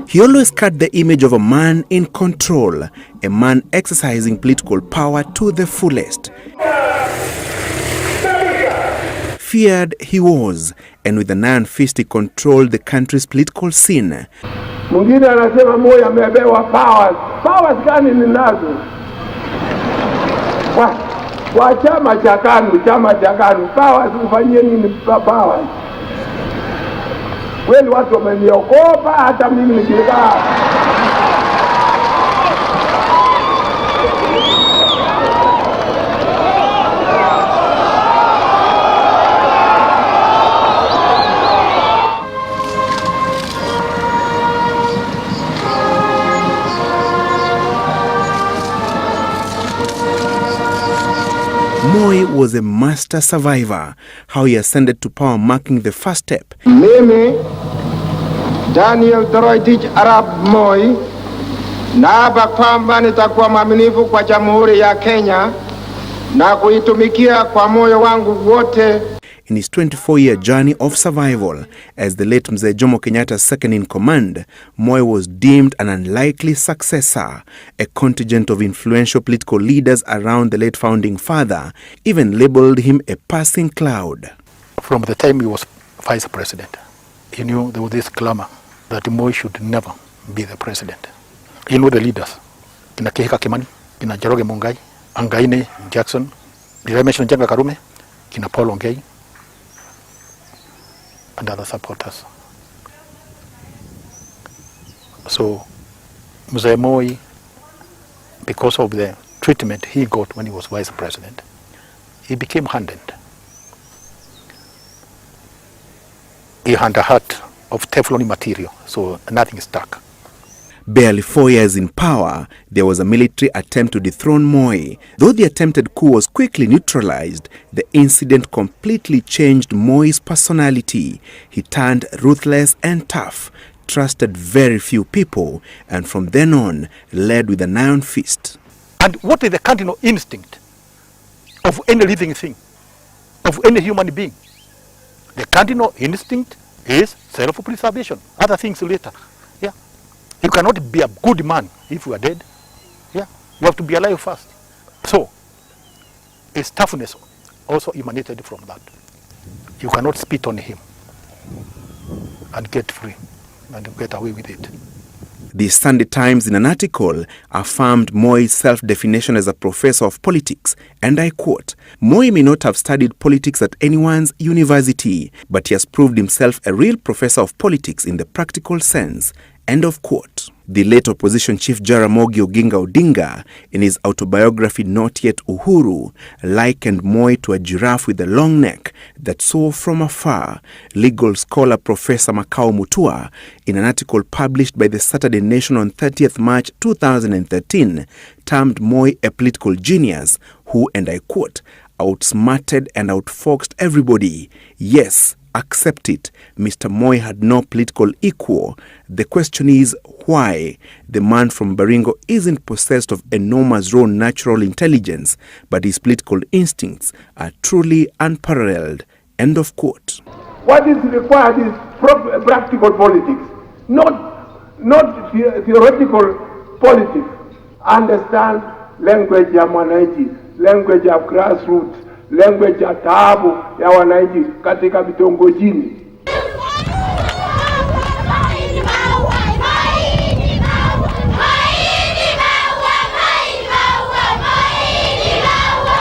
He always cut the image of a man in control, a man exercising political power to the fullest. Feared he was, and with an iron fist he controlled the country's political scene. Mwingine anasema Moi amebewa powers. Powers gani ninazo? Kwa chama cha KANU, powers ufanyie nini powers? Kweli watu wameniokopa hata mimi nikikaa. Moi was a master survivor. How he ascended to power marking the first step. Mimi, Daniel Toroitich Arap Moi, naapa kwamba nitakuwa mwaminifu kwa Jamhuri ya Kenya na kuitumikia kwa moyo wangu wote. In his 24-year journey of survival, as the late Mzee Jomo Kenyatta's second in command, Moi was deemed an unlikely successor. A contingent of influential political leaders around the late founding father even labeled him a passing cloud. From the time he was vice president, he knew there was this clamor that Moi should never be the president. He knew the leaders, kina Kihika Kimani, kina Njoroge Mungai, Angaine Jackson, did I mention Njenga Karume, kina Paul Ongei, and other supporters. So Mzee Moi, because of the treatment he got when he was vice president, he became hardened. He had a heart of Teflon material, so nothing stuck. Barely 4 years in power, there was a military attempt to dethrone Moi. Though the attempted coup was quickly neutralized, the incident completely changed Moi's personality. He turned ruthless and tough, trusted very few people, and from then on, led with an iron fist. And what is the cardinal instinct of any living thing, of any human being? The cardinal instinct is self-preservation. Other things later. Yeah. You cannot be a good man if you are dead. Yeah. You have to be alive first. So, his toughness also emanated from that. You cannot spit on him and get free and get away with it. The Sunday Times, in an article, affirmed Moi's self-definition as a professor of politics, and I quote, "Moi may not have studied politics at anyone's university, but he has proved himself a real professor of politics in the practical sense." End of quote. The late opposition chief Jaramogi Oginga Odinga, in his autobiography Not Yet Uhuru, likened Moi to a giraffe with a long neck that saw from afar. Legal scholar Professor Makau Mutua, in an article published by the Saturday Nation on 30th March 2013, termed Moi a political genius who, and I quote, outsmarted and outfoxed everybody. Yes, accept it. Mr. Moi had no political equal. The question is why? The man from Baringo isn't possessed of enormous raw natural intelligence, but his political instincts are truly unparalleled. End of quote. What is required is practical politics, not theoretical politics. Understand language ya mwananchi, language ya grassroots, language ya taabu ya wananchi katika vitongojini.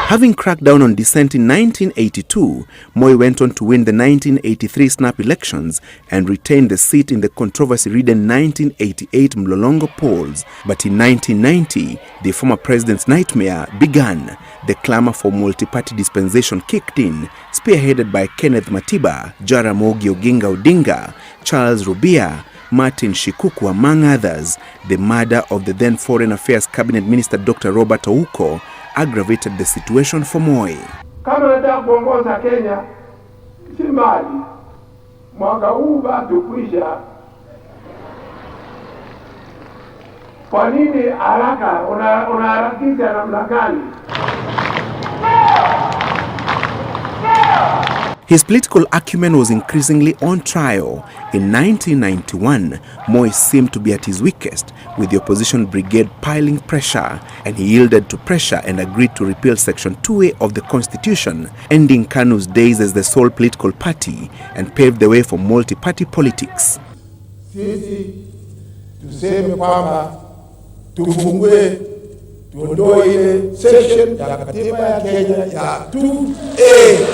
Having cracked down on dissent in 1982, Moi went on to win the 1983 snap elections and retained the seat in the controversy-ridden 1988 Mlolongo polls. But in 1990, the former president's nightmare began. The clamor for multi-party dispensation kicked in, spearheaded by Kenneth Matiba, Jaramogi Oginga Odinga, Charles Rubia, Martin Shikuku, among others. The murder of the then Foreign Affairs Cabinet Minister Dr. Robert Ouko aggravated the situation for Moi. Kama nataka kuongoza Kenya, si mali. Mwaka huu bado kuisha. Kwa nini haraka? Unaharakisha namna gani? His political acumen was increasingly on trial. In 1991, Moi seemed to be at his weakest, with the opposition brigade piling pressure, and he yielded to pressure and agreed to repeal Section 2A of the Constitution, ending KANU's days as the sole political party and paved the way for multi-party politics. Sisi tuseme kwamba tufungue tuondoe ile section ya katiba ya Kenya ya 2A.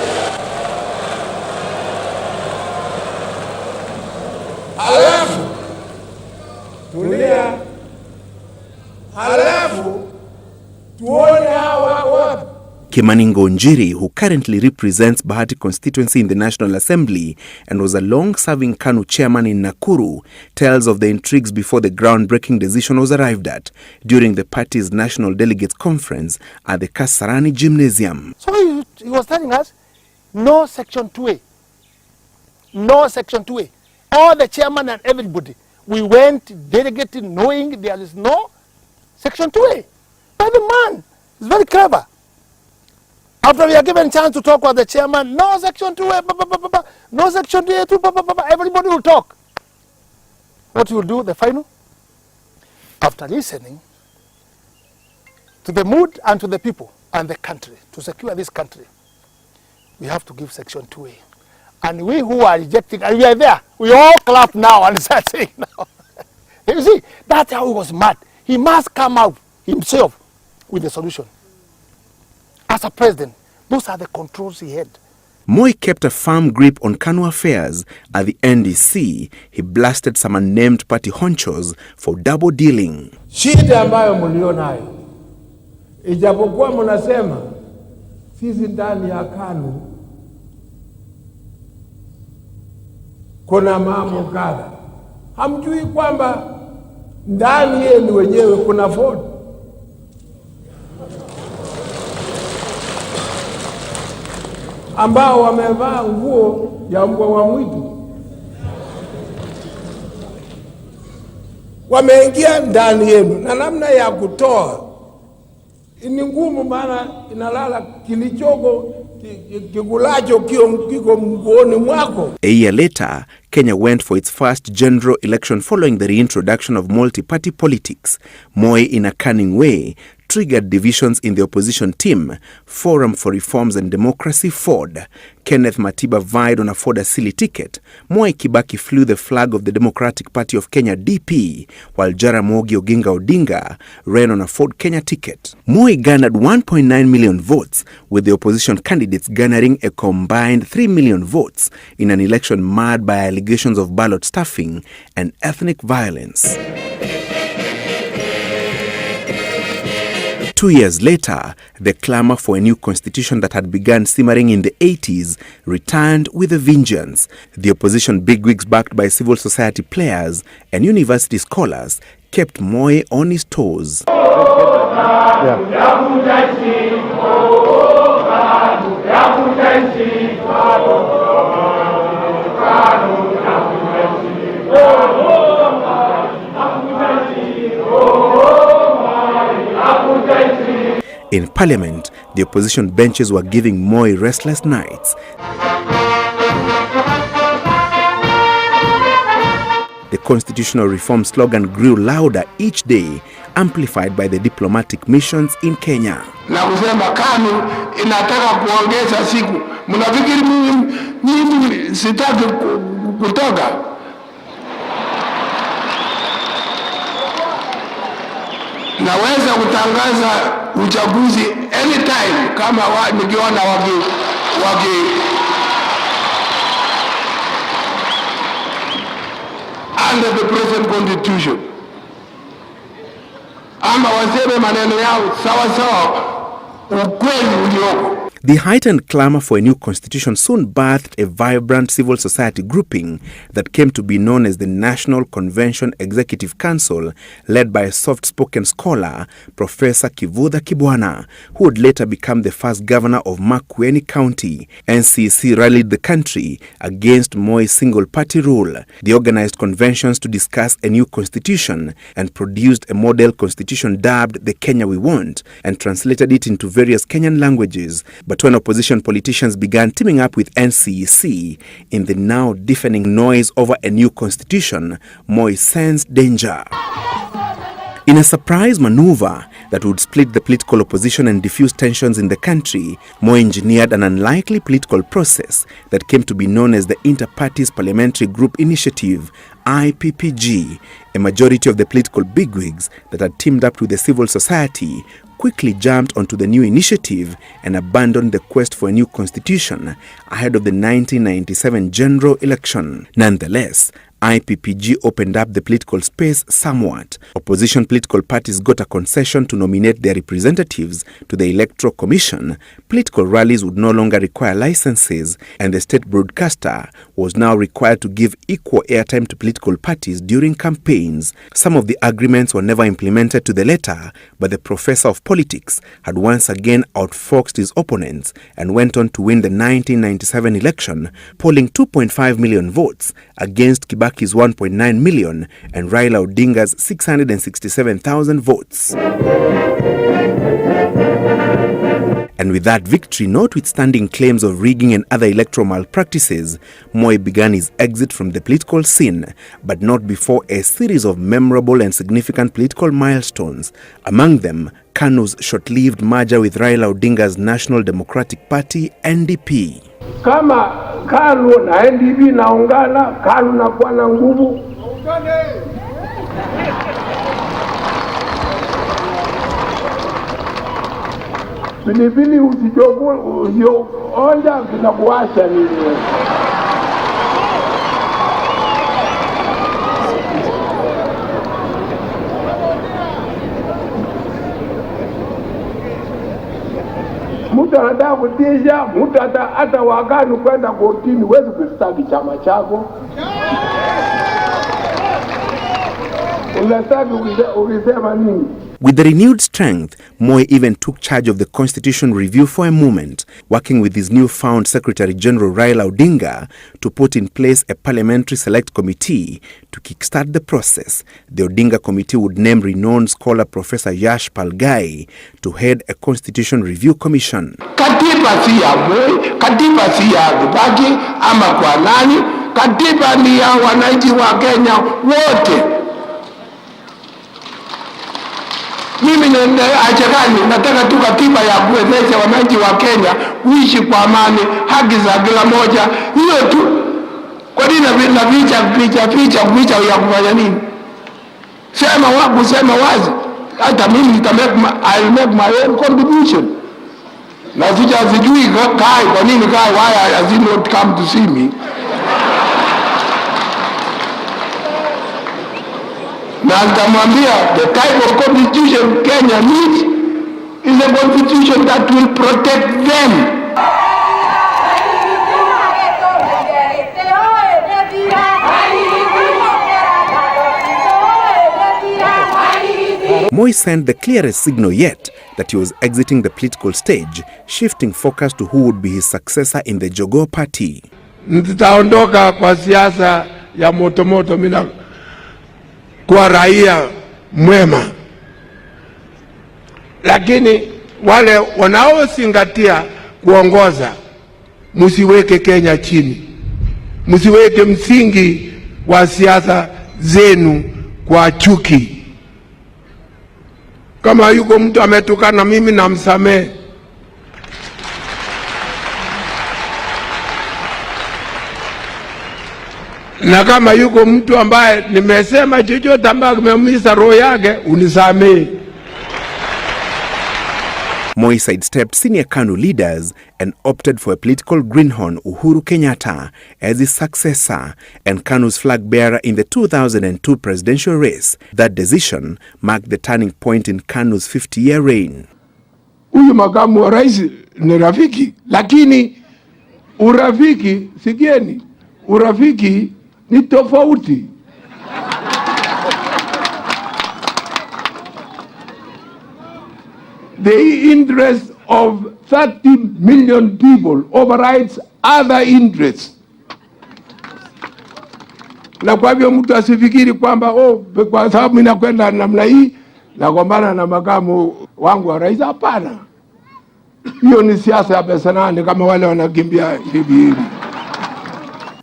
Kimani Ngonjiri, who currently represents Bahati constituency in the National Assembly and was a long-serving KANU chairman in Nakuru, tells of the intrigues before the groundbreaking decision was arrived at during the party's National Delegates Conference at the Kasarani Gymnasium. So he was telling us, no Section 2A. No Section 2A. All the chairman and everybody, we went delegated knowing there is no Section 2A. But the man is very clever. After we are given a chance to talk with the chairman, no Section 2A, no Section 2A, everybody will talk. What you will do, the final? After listening to the mood and to the people and the country, to secure this country, we have to give Section 2A. And we who are rejecting, and we are there, we all clap now and start saying now. You see, that's how he was mad. He must come out himself with the solution. As a president, those are the controls he had. Moi kept a firm grip on KANU affairs. At the NDC, he blasted some unnamed party honchos for double dealing. Shida ambayo mlionayo, ijapokuwa mnasema sisi ndani ya KANU kuna mambo kadha, hamjui kwamba ndani yenu wenyewe kuna Ford. Ambao wamevaa nguo ya mbwa wa mwitu, wameingia ndani yenu, na namna ya kutoa ni ngumu, maana inalala kilichoko kikulacho kiko mguoni mwako. A year later, Kenya went for its first general election following the reintroduction of multi-party politics. Moi, in a cunning way, triggered divisions in the opposition team. Forum for Reforms and Democracy, FORD. Kenneth Matiba vied on a Ford Asili ticket. Mwai Kibaki flew the flag of the Democratic Party of Kenya, DP, while Jaramogi Oginga Odinga ran on a Ford Kenya ticket. Moi garnered 1.9 million votes, with the opposition candidates garnering a combined 3 million votes in an election marred by allegations of ballot stuffing and ethnic violence. 2 years later, the clamor for a new constitution that had begun simmering in the 80s returned with a vengeance. The opposition bigwigs, backed by civil society players and university scholars, kept Moi on his toes. In Parliament, the opposition benches were giving Moi restless nights. The constitutional reform slogan grew louder each day, amplified by the diplomatic missions in Kenya. Na kusema KANU inataka kuongeza siku. Mnafikiri mimi sitaki kutoka? Naweza kutangaza uchaguzi anytime kama nikiona under the present constitution. Ama waseme maneno yao sawa sawa ukweli ulioko. The heightened clamor for a new constitution soon birthed a vibrant civil society grouping that came to be known as the National Convention Executive Council, led by a soft-spoken scholar, Professor Kivutha Kibwana, who would later become the first governor of Makueni County. NCC rallied the country against Moi's single-party rule. They organized conventions to discuss a new constitution and produced a model constitution dubbed the Kenya We Want and translated it into various Kenyan languages. But But when opposition politicians began teaming up with NCEC in the now deafening noise over a new constitution, Moi sensed danger. In a surprise maneuver that would split the political opposition and diffuse tensions in the country, Moi engineered an unlikely political process that came to be known as the Inter-Parties Parliamentary Group Initiative, IPPG. A majority of the political bigwigs that had teamed up with the civil society quickly jumped onto the new initiative and abandoned the quest for a new constitution ahead of the 1997 general election. Nonetheless, IPPG opened up the political space somewhat. Opposition political parties got a concession to nominate their representatives to the Electoral Commission. Political rallies would no longer require licenses, and the state broadcaster was now required to give equal airtime to political parties during campaigns. Some of the agreements were never implemented to the letter, but the professor of politics had once again outfoxed his opponents and went on to win the 1997 election, polling 2.5 million votes against Kibaki's 1.9 million and Raila Odinga's 667,000 votes. And with that victory, notwithstanding claims of rigging and other electoral malpractices, Moi began his exit from the political scene, but not before a series of memorable and significant political milestones, among them KANU's short-lived merger with Raila Odinga's National Democratic Party, NDP. Kama KANU na NDP naungana, KANU nakuwa na nguvu. Pilipili usionja kinakuasha nini? Mtu anataka kutisha, mtu hata wakani kwenda kotini, huwezi kustaki chama chako. Unastaki ukisema nini? With the renewed strength, Moi even took charge of the Constitution Review for a moment, working with his newfound Secretary General Raila Odinga to put in place a parliamentary select committee to kickstart the process. The Odinga committee would name renowned scholar Professor Yash Palgai to head a Constitution Review Commission. Katiba si ya Moi, katiba si ya Kibaki ama kwa nani, katiba ni ya wananchi wa Kenya wote. Mimi nataka tu katiba ya kuwezesha wananchi wa Kenya kuishi kwa amani, haki za kila moja. Hiyo tu. Kwa nini na picha ya kufanya nini? Sema wazi. Hata mimi I'll make my own contribution. Na sijui Kai, kwa nini Kai, why has he not come to see me? Na nitamwambia the type of constitution Kenya needs is a constitution that will protect them. Moi sent the clearest signal yet that he was exiting the political stage, shifting focus to who would be his successor in the Jogoo Party. Nitaondoka kwa siasa ya moto mina kwa raia mwema, lakini wale wanaozingatia kuongoza, msiweke Kenya chini, msiweke msingi wa siasa zenu kwa chuki. Kama yuko mtu ametukana mimi namsamehe, na kama yuko mtu ambaye nimesema chochote ambaye kimeumiza roho yake unisamehe. Moi sidestepped senior KANU leaders and opted for a political greenhorn, Uhuru Kenyatta, as his successor and KANU's flag bearer in the 2002 presidential race. That decision marked the turning point in KANU's 50-year reign. Huyu makamu wa rais ni rafiki, lakini urafiki, sikieni, urafiki ni tofauti. The interest of 30 million people overrides other interests. Na kwa hivyo mtu asifikiri kwamba kwa sababu mimi nakwenda namna hii na gombana na makamu wangu wa rais, hapana. Hiyo ni siasa ya pesa nane kama wale wanakimbia hivi.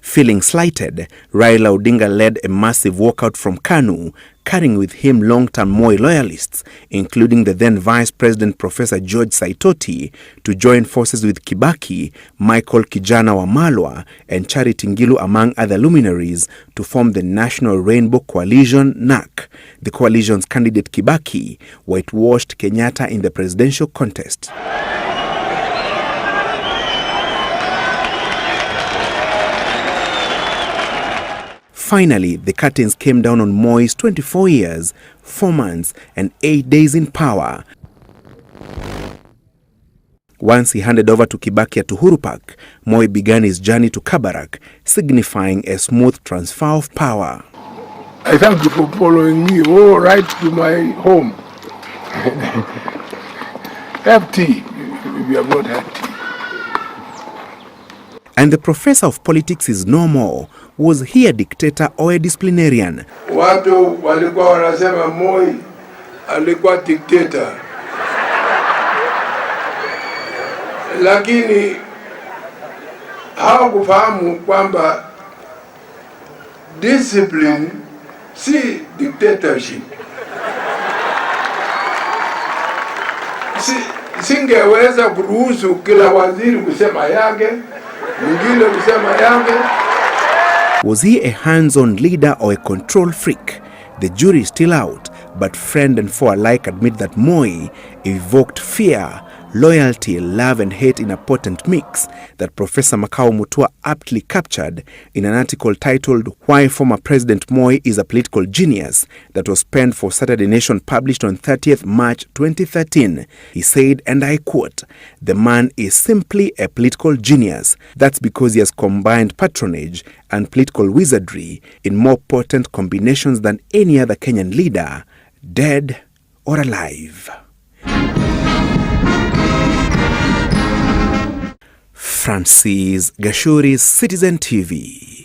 Feeling slighted, Raila Odinga led a massive walkout from KANU, carrying with him long-term Moi loyalists, including the then Vice President Professor George Saitoti, to join forces with Kibaki, Michael Kijana Wamalwa, and Charity Ngilu, among other luminaries, to form the National Rainbow Coalition, NAC. The coalition's candidate Kibaki whitewashed Kenyatta in the presidential contest. Finally, the curtains came down on Moi's 24 years, 4 months, and 8 days in power. Once he handed over to Kibaki at Uhuru Park, Moi began his journey to Kabarak, signifying a smooth transfer of power. I thank you for following me all right to my home. Have tea, if you have not had tea. And the professor of politics is no more. Was he a dictator or a disciplinarian? Watu walikuwa wanasema Moi alikuwa dictator. Lakini hawakufahamu kwamba discipline si dictatorship. Singeweza kuruhusu kila waziri kusema yake, mwingine kusema yake. Was he a hands-on leader or a control freak? The jury is still out, but friend and foe alike admit that Moi evoked fear, loyalty, love and hate in a potent mix that Professor Makau Mutua aptly captured in an article titled Why Former President Moi is a Political Genius that was penned for Saturday Nation, published on 30th March 2013. He said, and I quote, "The man is simply a political genius. That's because he has combined patronage and political wizardry in more potent combinations than any other Kenyan leader, dead or alive." Francis Gashuri, Citizen TV.